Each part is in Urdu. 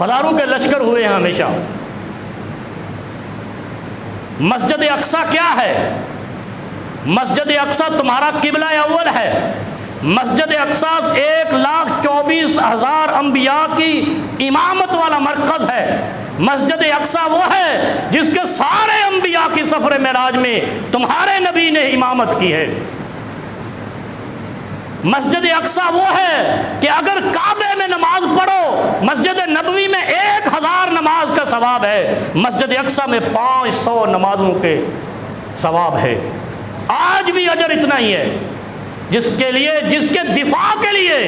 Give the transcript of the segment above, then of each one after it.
ہزاروں کے لشکر ہوئے ہیں ہمیشہ۔ مسجد اقصیٰ کیا ہے؟ مسجد اقصیٰ تمہارا قبلہ اول ہے۔ مسجد اقصیٰ 1,24,000 انبیاء کی امامت والا مرکز ہے۔ مسجد اقصیٰ وہ ہے جس کے سارے انبیاء کی سفر معراج میں تمہارے نبی نے امامت کی ہے۔ مسجد اقصیٰ وہ ہے کہ اگر کعبے میں نماز پڑھو، مسجد نبوی میں 1,000 نماز کا ثواب ہے، مسجد اقصیٰ میں 500 نمازوں کے ثواب ہے۔ آج بھی اجر اتنا ہی ہے۔ جس کے دفاع کے لیے،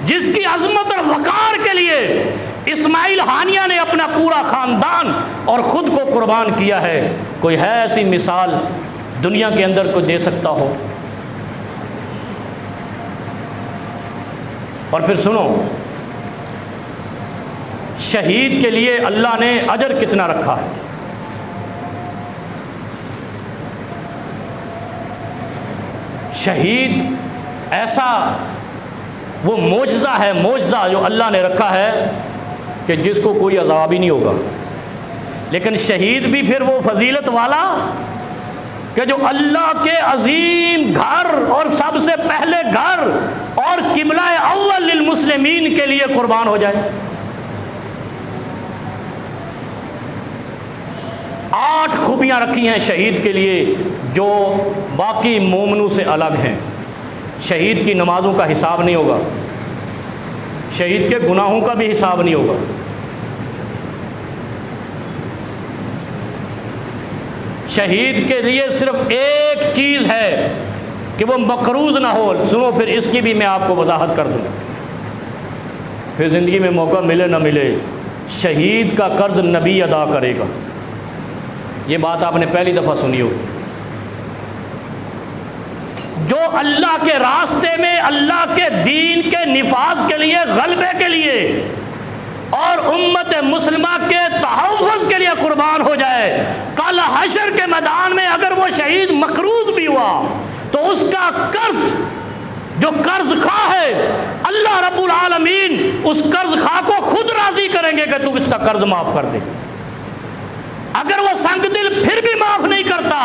جس کی عظمت اور وقار کے لیے اسماعیل ہانیہ نے اپنا پورا خاندان اور خود کو قربان کیا ہے، کوئی ہے ایسی مثال دنیا کے اندر کوئی دے سکتا ہو؟ اور پھر سنو، شہید کے لیے اللہ نے اجر کتنا رکھا ہے۔ شہید ایسا وہ معجزہ ہے، معجزہ جو اللہ نے رکھا ہے کہ جس کو کوئی عذاب ہی نہیں ہوگا۔ لیکن شہید بھی پھر وہ فضیلت والا کہ جو اللہ کے عظیم گھر اور سب سے پہلے گھر اور قبلہ اول للمسلمین کے لیے قربان ہو جائے۔ 8 خوبیاں رکھی ہیں شہید کے لیے جو باقی مومنوں سے الگ ہیں۔ شہید کی نمازوں کا حساب نہیں ہوگا، شہید کے گناہوں کا بھی حساب نہیں ہوگا۔ شہید کے لیے صرف ایک چیز ہے کہ وہ مقروض نہ ہو۔ سنو، پھر اس کی بھی میں آپ کو وضاحت کر دوں، پھر زندگی میں موقع ملے نہ ملے، شہید کا قرض نبی ادا کرے گا۔ یہ بات آپ نے پہلی دفعہ سنی ہوگی۔ جو اللہ کے راستے میں، اللہ کے دین کے نفاذ کے لیے، غلبے کے لیے اور امت مسلمہ کے تحفظ کے لیے قربان ہو جائے، کل حشر کے میدان میں اگر وہ شہید مقروض بھی ہوا تو اس کا قرض، جو قرض خواہ ہے، اللہ رب العالمین اس قرض خواہ کو خود راضی کریں گے کہ تو اس کا قرض معاف کر دے۔ اگر وہ سنگ دل پھر بھی معاف نہیں کرتا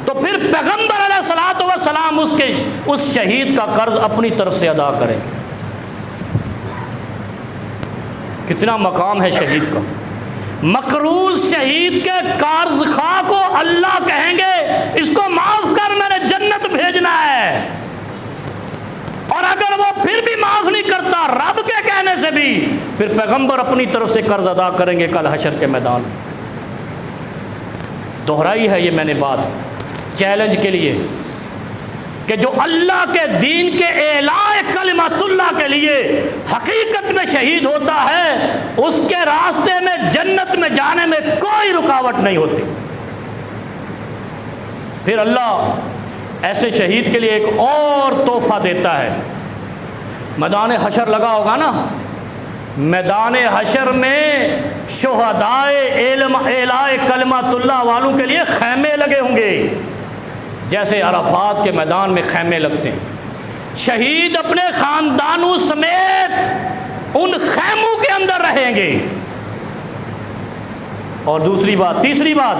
تو پھر پیغمبر علیہ الصلوۃ والسلام اس شہید کا قرض اپنی طرف سے ادا کریں۔ کتنا مقام ہے شہید کا۔ مقروض شہید کے قرض خواہ کو اللہ کہیں گے اس کو معاف کر، میں نے جنت بھیجنا ہے۔ اور اگر وہ پھر بھی معاف نہیں کرتا رب کے کہنے سے بھی، پھر پیغمبر اپنی طرف سے قرض ادا کریں گے کل حشر کے میدان میں۔ دہرائی ہے یہ میں نے بات چیلنج کے لیے کہ جو اللہ کے دین کے اعلاء کلمت اللہ کے لیے حقیقت میں شہید ہوتا ہے، اس کے راستے میں جنت میں جانے میں کوئی رکاوٹ نہیں ہوتی۔ پھر اللہ ایسے شہید کے لیے ایک اور تحفہ دیتا ہے۔ میدان حشر لگا ہوگا نا، میدان حشر میں شہدائے اعلاء کلمت اللہ والوں کے لیے خیمے لگے ہوں گے، جیسے عرفات کے میدان میں خیمے لگتے ہیں۔ شہید اپنے خاندانوں سمیت ان خیموں کے اندر رہیں گے۔ اور دوسری بات، تیسری بات،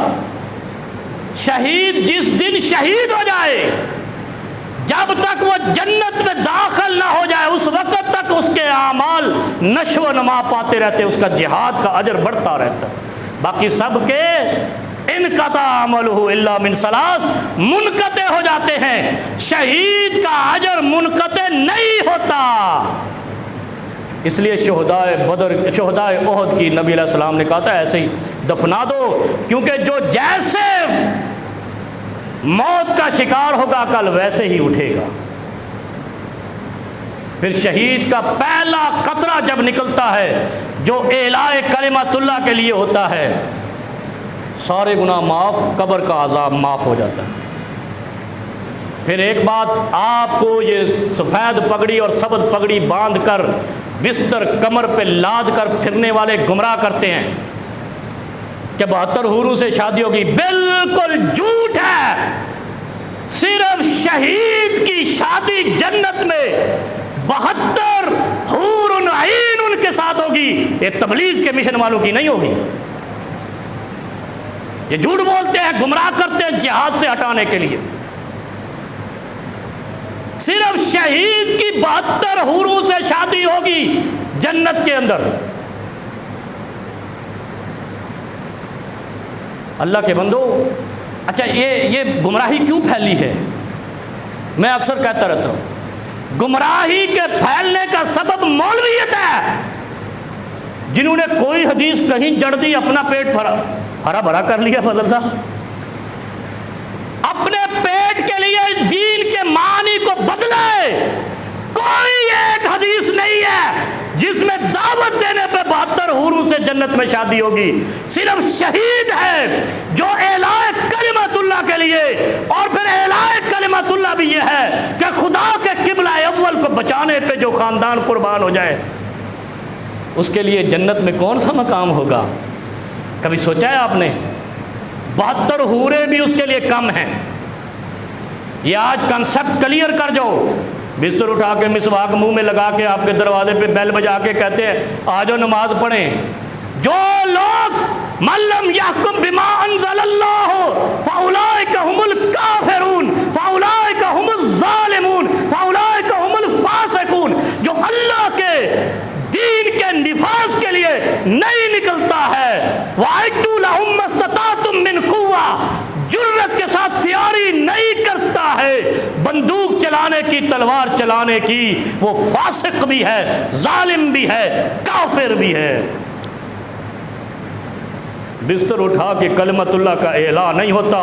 شہید جس دن شہید ہو جائے، جب تک وہ جنت میں داخل نہ ہو جائے اس وقت تک اس کے اعمال نشو و نما پاتے رہتے، اس کا جہاد کا اجر بڑھتا رہتا ہے۔ باقی سب کے انقطع عملہ الا من ثلاث، منقطع ہو جاتے ہیں۔ شہید کا اجر منقطع نہیں ہوتا۔ اس لیے شہدائے بدر، شہدائے احد کی نبی علیہ السلام نے کہا تھا ایسے ہی دفنا دو، کیونکہ جو جیسے موت کا شکار ہوگا کل ویسے ہی اٹھے گا۔ پھر شہید کا پہلا قطرہ جب نکلتا ہے جو اعلاء کلمت اللہ کے لیے ہوتا ہے، سارے گناہ معاف، قبر کا عذاب معاف ہو جاتا ہے۔ پھر ایک بات آپ کو، یہ سفید پگڑی اور سبز پگڑی باندھ کر بستر کمر پہ لاد کر پھرنے والے گمراہ کرتے ہیں کہ 72 حوروں سے شادی ہوگی، بالکل جھوٹ ہے۔ صرف شہید کی شادی جنت میں 72 حور عین کے ساتھ ہوگی، یہ تبلیغ کے مشن والوں کی نہیں ہوگی۔ یہ جھوٹ بولتے ہیں، گمراہ کرتے ہیں جہاد سے ہٹانے کے لیے۔ صرف شہید کی 72 حوروں سے شادی ہوگی جنت کے اندر۔ اللہ کے بندو، اچھا یہ گمراہی کیوں پھیلی ہے؟ میں اکثر کہتا رہتا ہوں، گمراہی کے پھیلنے کا سبب مولویت ہے، جنہوں نے کوئی حدیث کہیں جڑ دی، اپنا پیٹ ہرا بھرا کر لیا۔ فضل صاحب اپنے پیٹ کے لیے دین کے معنی کو بدلے۔ کوئی ایک حدیث نہیں ہے جس میں دعوت دینے پہ 72 حوروں سے جنت میں شادی ہوگی۔ صرف شہید ہے جو اعلاء کلمت اللہ کے لیے، اور پھر اعلاء کلمت اللہ بھی یہ ہے کہ خدا کے قبلہ اول کو بچانے پہ جو خاندان قربان ہو جائے، اس کے لیے جنت میں کون سا مقام ہوگا؟ کبھی سوچا ہے آپ نے؟ 72 حوریں بھی اس کے لیے کم ہیں۔ یہ آج کنسپٹ کلیئر کر جاؤ۔ بستر اٹھا کے مسواک منہ میں لگا کے آپ کے دروازے پہ بیل بجا کے کہتے ہیں آ جاؤ نماز پڑھیں۔ جو لوگ من لم یحکم بما انزل اللہ فاولئک هم الکافرون فاولئک هم الظالمون فاولئک هم الفاسقون، جو اللہ کے دین کے نفاذ کے لیے نہیں نکلتا ہے، وَأَعِدُّوا لَهُم مَّا اسْتَطَعْتُم مِّن قُوَّةٍ، جرت کے ساتھ تیاری نہیں کرتا ہے بندوق چلانے کی، تلوار چلانے کی، وہ فاسق بھی ہے، ظالم بھی ہے، کافر بھی ہے۔ بستر اٹھا کے کلمت اللہ کا اعلان نہیں ہوتا۔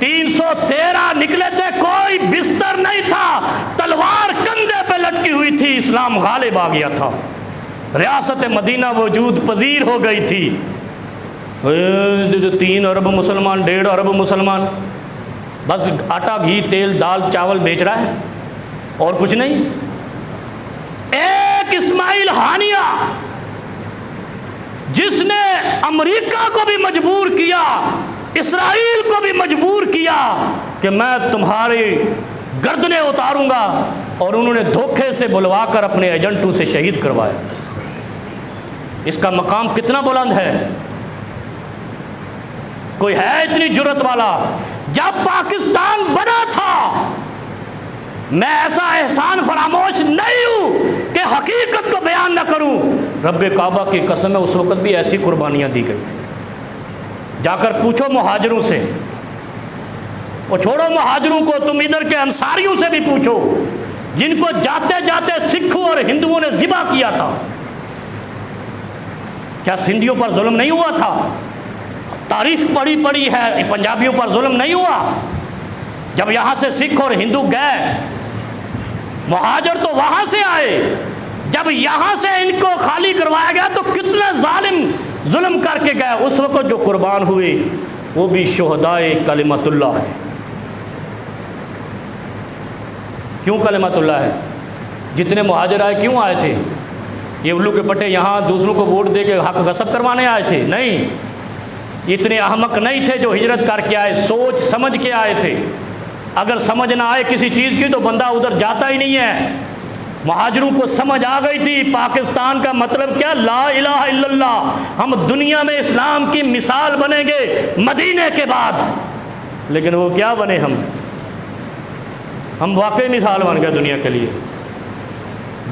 313 نکلے تھے، کوئی بستر نہیں تھا، تلوار کندھے پہ لٹکی ہوئی تھی، اسلام غالب آ گیا تھا، ریاست مدینہ وجود پذیر ہو گئی تھی۔ 3 ارب مسلمان، 1.5 ارب مسلمان بس آٹا گھی تیل دال چاول بیچ رہا ہے اور کچھ نہیں۔ ایک اسماعیل ہانیہ جس نے امریکہ کو بھی مجبور کیا، اسرائیل کو بھی مجبور کیا کہ میں تمہاری گردنیں اتاروں گا، اور انہوں نے دھوکے سے بلوا کر اپنے ایجنٹوں سے شہید کروایا۔ اس کا مقام کتنا بلند ہے؟ کوئی ہے اتنی جرت والا؟ جب پاکستان بنا تھا، میں ایسا احسان فراموش نہیں ہوں کہ حقیقت کو بیان نہ کروں۔ رب کعبہ کی قسم ہے، اس وقت بھی ایسی قربانیاں دی گئی تھی۔ جا کر پوچھو مہاجروں سے، وہ چھوڑو مہاجروں کو، تم ادھر کے انصاریوں سے بھی پوچھو جن کو جاتے جاتے سکھوں اور ہندوؤں نے ذبح کیا تھا۔ کیا سندھیوں پر ظلم نہیں ہوا تھا؟ تاریخ پڑھی ہے، پنجابیوں پر ظلم نہیں ہوا؟ جب یہاں سے سکھ اور ہندو گئے، مہاجر تو وہاں سے آئے، جب یہاں سے ان کو خالی کروایا گیا تو کتنے ظالم ظلم کر کے گئے۔ اس وقت جو قربان ہوئے وہ بھی شہدائے کلمت اللہ ہے۔ کیوں کلمت اللہ ہے؟ جتنے مہاجر آئے کیوں آئے تھے؟ یہ الو کے پٹے یہاں دوسروں کو ووٹ دے کے حق غصب کروانے آئے تھے؟ نہیں، اتنے احمق نہیں تھے جو ہجرت کر کے آئے، سوچ سمجھ کے آئے تھے۔ اگر سمجھ نہ آئے کسی چیز کی تو بندہ ادھر جاتا ہی نہیں ہے۔ مہاجروں کو سمجھ آ گئی تھی پاکستان کا مطلب کیا، لا الہ الا اللہ، ہم دنیا میں اسلام کی مثال بنیں گے مدینے کے بعد۔ لیکن وہ کیا بنے؟ ہم واقعی مثال بن گئے دنیا کے لیے،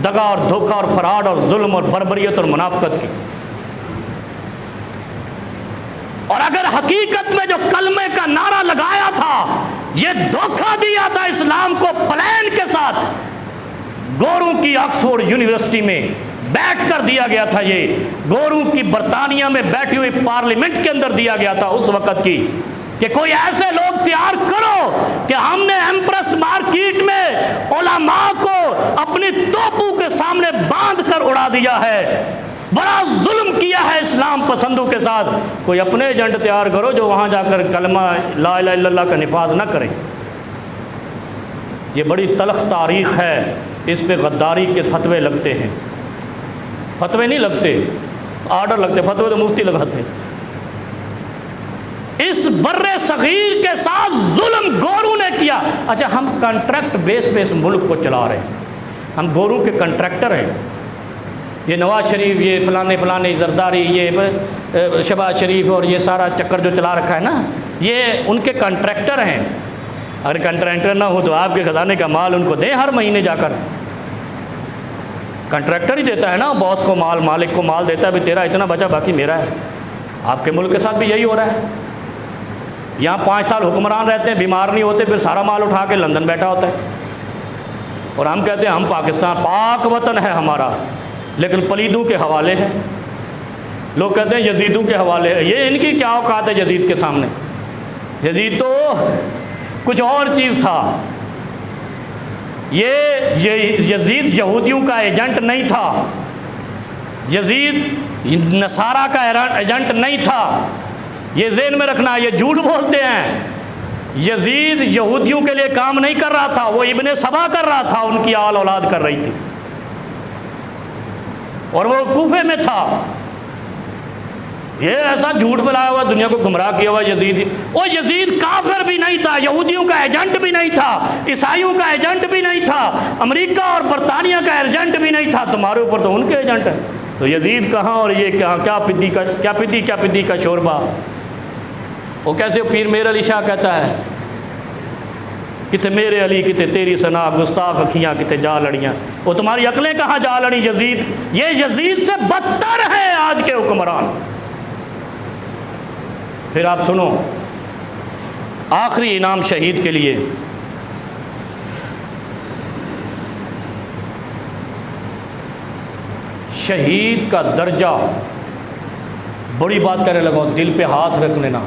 دغا اور دھوکہ اور فراڈ اور ظلم اور بربریت اور منافقت کی۔ اور اگر حقیقت میں جو کلمے کا نعرہ لگایا تھا، یہ دھوکہ دیا تھا اسلام کو پلین کے ساتھ، گوروں کی آکسفورڈ یونیورسٹی میں بیٹھ کر دیا گیا تھا، یہ گوروں کی برطانیہ میں بیٹھی ہوئی پارلیمنٹ کے اندر دیا گیا تھا اس وقت کی، کہ کوئی ایسے لوگ تیار کرو کہ ہم نے ایمپریس مارکیٹ میں علماء کو اپنی توپوں کے سامنے باندھ کر اڑا دیا ہے، بڑا ظلم کیا ہے اسلام پسندوں کے ساتھ۔ کوئی اپنے ایجنٹ تیار کرو جو وہاں جا کر کلمہ لا الہ الا اللہ کا نفاذ نہ کرے۔ یہ بڑی تلخ تاریخ ہے، اس پہ غداری کے فتوے لگتے ہیں۔ فتوے نہیں لگتے، آرڈر لگتے، فتوے تو مفتی لگاتے۔ اس بر صغیر کے ساتھ ظلم گوروں نے کیا۔ اچھا، ہم کنٹریکٹ بیس پہ اس ملک کو چلا رہے ہیں، ہم گوروں کے کنٹریکٹر ہیں، یہ نواز شریف، یہ فلانے زرداری، یہ شہباز شریف اور یہ سارا چکر جو چلا رکھا ہے نا، یہ ان کے کنٹریکٹر ہیں۔ اگر کنٹریکٹر نہ ہو تو آپ کے خزانے کا مال ان کو دیں ہر مہینے جا کر۔ کنٹریکٹر ہی دیتا ہے نا باس کو مال، مالک کو مال دیتا ہے، بھی تیرا اتنا بچا باقی میرا ہے۔ آپ کے ملک کے ساتھ بھی یہی ہو رہا ہے۔ یہاں 5 سال حکمران رہتے ہیں، بیمار نہیں ہوتے، پھر سارا مال اٹھا کے لندن بیٹھا ہوتا ہے، اور ہم کہتے ہیں ہم پاکستان، پاک وطن ہے ہمارا، لیکن پلیدوں کے حوالے ہے۔ لوگ کہتے ہیں یزیدوں کے حوالے ہے۔ یہ ان کی کیا اوقات ہے یزید کے سامنے؟ یزید تو کچھ اور چیز تھا۔ یہ یزید یہودیوں کا ایجنٹ نہیں تھا، یزید نصارہ کا ایجنٹ نہیں تھا۔ یہ ذہن میں رکھنا، یہ جھوٹ بولتے ہیں۔ یزید یہودیوں کے لیے کام نہیں کر رہا تھا، وہ ابن سبا کر رہا تھا، ان کی آل اولاد کر رہی تھی، اور وہ کوفے میں تھا۔ یہ ایسا جھوٹ بلایا ہوا، دنیا کو گمراہ کیا ہوا یزید۔ وہ یزید کافر بھی نہیں تھا، یہودیوں کا ایجنٹ بھی نہیں تھا، عیسائیوں کا ایجنٹ بھی نہیں تھا، امریکہ اور برطانیہ کا ایجنٹ بھی نہیں تھا۔ تمہارے اوپر تو ان کے ایجنٹ ہیں۔ تو یزید کہاں اور یہ کہاں؟ کیا پدی کا شوربہ۔ وہ کیسے پیر میر علی شاہ کہتا ہے، کتے میرے علی کتے تیری ثنا، گستاخ اکھیاں کتے جا لڑیاں۔ وہ تمہاری عقلیں کہاں جا لڑی یزید؟ یہ یزید سے بدتر ہے آج کے حکمران۔ پھر آپ سنو، آخری انعام شہید کے لیے شہید کا درجہ، بڑی بات کرنے لگا، دل پہ ہاتھ رکھ لینا،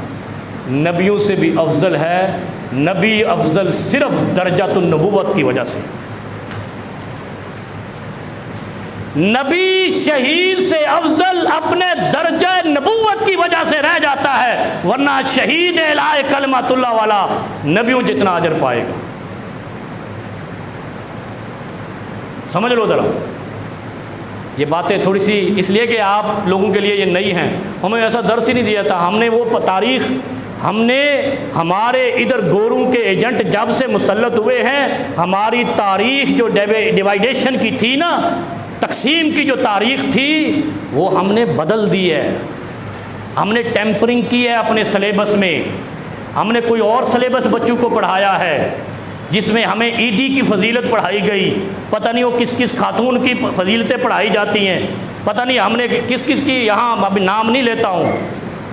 نبیوں سے بھی افضل ہے۔ نبی افضل صرف درجۃ النبوت کی وجہ سے، نبی شہید سے افضل اپنے درجہ نبوت کی وجہ سے رہ جاتا ہے، ورنہ شہید اعلاء کلمۃ اللہ والا نبیوں جتنا اجر پائے گا۔ سمجھ لو ذرا، یہ باتیں تھوڑی سی اس لیے کہ آپ لوگوں کے لیے یہ نئی ہیں، ہمیں ایسا درس ہی نہیں دیا تھا۔ ہم نے وہ تاریخ، ہم نے ہمارے ادھر گوروں کے ایجنٹ جب سے مسلط ہوئے ہیں، ہماری تاریخ جو ڈیوائیڈیشن کی تھی نا، تقسیم کی جو تاریخ تھی، وہ ہم نے بدل دی ہے۔ ہم نے ٹیمپرنگ کی ہے اپنے سلیبس میں، ہم نے کوئی اور سلیبس بچوں کو پڑھایا ہے، جس میں ہمیں عیدی کی فضیلت پڑھائی گئی، پتہ نہیں وہ کس کس خاتون کی فضیلتیں پڑھائی جاتی ہیں، پتہ نہیں ہم نے کس کس کی، یہاں ابھی نام نہیں لیتا ہوں۔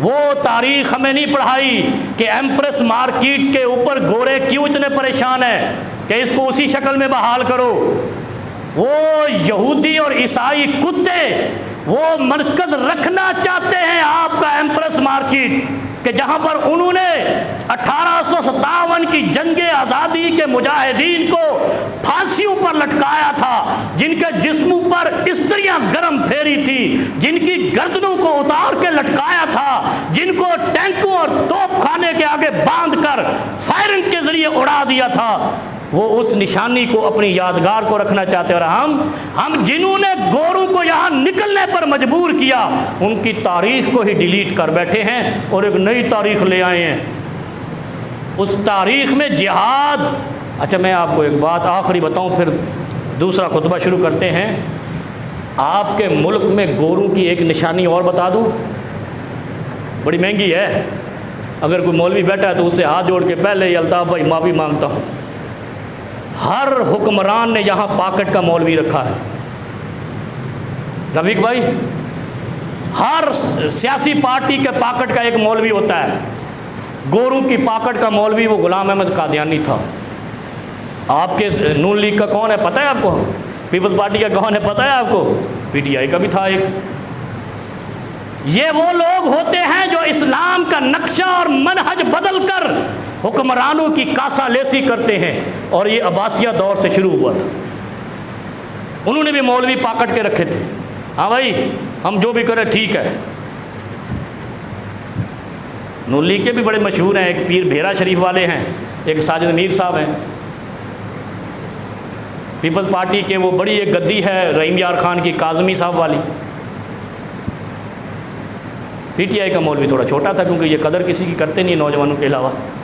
وہ تاریخ ہمیں نہیں پڑھائی کہ ایمپریس مارکیٹ کے اوپر گورے کیوں اتنے پریشان ہیں کہ اس کو اسی شکل میں بحال کرو۔ وہ یہودی اور عیسائی کتے وہ مرکز رکھنا چاہتے ہیں آپ کا ایمپریس مارکیٹ، کہ جہاں پر انہوں نے 1857 کی جنگ آزادی کے مجاہدین کو پھانسیوں پر لٹکایا تھا، جن کے جسموں پر استریاں گرم پھیری تھی، جن کی گردنوں کو اتار کے لٹکایا تھا، جن کو ٹینکوں اور توپ خانے کے آگے باندھ کر فائرنگ کے ذریعے اڑا دیا تھا۔ وہ اس نشانی کو، اپنی یادگار کو رکھنا چاہتے ہیں، اور ہم جنہوں نے گوروں کو یہاں نکلنے پر مجبور کیا، ان کی تاریخ کو ہی ڈیلیٹ کر بیٹھے ہیں اور ایک نئی تاریخ لے آئے ہیں۔ اس تاریخ میں جہاد، اچھا میں آپ کو ایک بات آخری بتاؤں، پھر دوسرا خطبہ شروع کرتے ہیں۔ آپ کے ملک میں گوروں کی ایک نشانی اور بتا دوں، بڑی مہنگی ہے، اگر کوئی مولوی بیٹھا ہے تو اس سے ہاتھ جوڑ کے پہلے ہی الطاف بھائی معافی مانگتا ہوں، ہر حکمران نے یہاں پاکٹ کا مولوی رکھا ہے۔ رفیق بھائی، ہر سیاسی پارٹی کے پاکٹ کا ایک مولوی ہوتا ہے۔ گوروں کی پاکٹ کا مولوی وہ غلام احمد قادیانی تھا۔ آپ کے نون لیگ کا کون ہے پتہ ہے آپ کو؟ پیپلز پارٹی کا کون ہے پتہ ہے آپ کو؟ پی ٹی آئی کا بھی تھا ایک۔ یہ وہ لوگ ہوتے ہیں جو اسلام کا نقشہ اور منہج بدل کر حکمرانوں کی کاسا لیسی کرتے ہیں، اور یہ عباسیہ دور سے شروع ہوا تھا۔ انہوں نے بھی مولوی پاکٹ کے رکھے تھے، ہاں بھائی ہم جو بھی کریں ٹھیک ہے۔ نون لیگ کے بھی بڑے مشہور ہیں، ایک پیر بھیرا شریف والے ہیں، ایک ساجد میر صاحب ہیں۔ پیپلز پارٹی کے وہ بڑی ایک گدی ہے رحیم یار خان کی، کاظمی صاحب والی۔ پی ٹی آئی کا مولوی تھوڑا چھوٹا تھا، کیونکہ یہ قدر کسی کی کرتے نہیں نوجوانوں کے علاوہ۔